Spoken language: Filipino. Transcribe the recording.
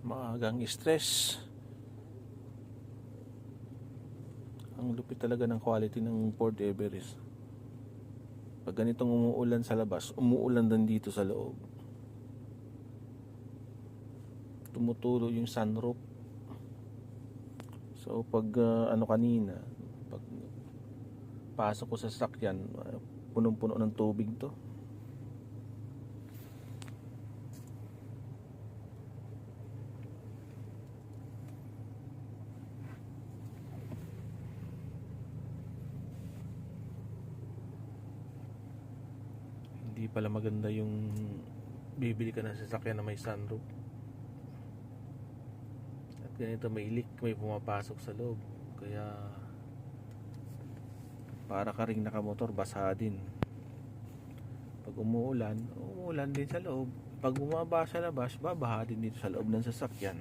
maagang stress. Ang lupit talaga ng quality ng Ford Everest. Pag ganitong umuulan sa labas, umuulan din dito sa loob. Tumutulo yung sunroof. So pag kanina, pag pasok ko sa sasakyan, punong-puno ng tubig to. Hindi pala maganda yung bibili ka ng sasakyan na may sunroof. At ganito may leak, may pumapasok sa loob. Kaya para ka ring nakamotor, basa din. Pag umuulan din sa loob. Pag bumaba sa labas, babaha din dito sa loob ng sasakyan.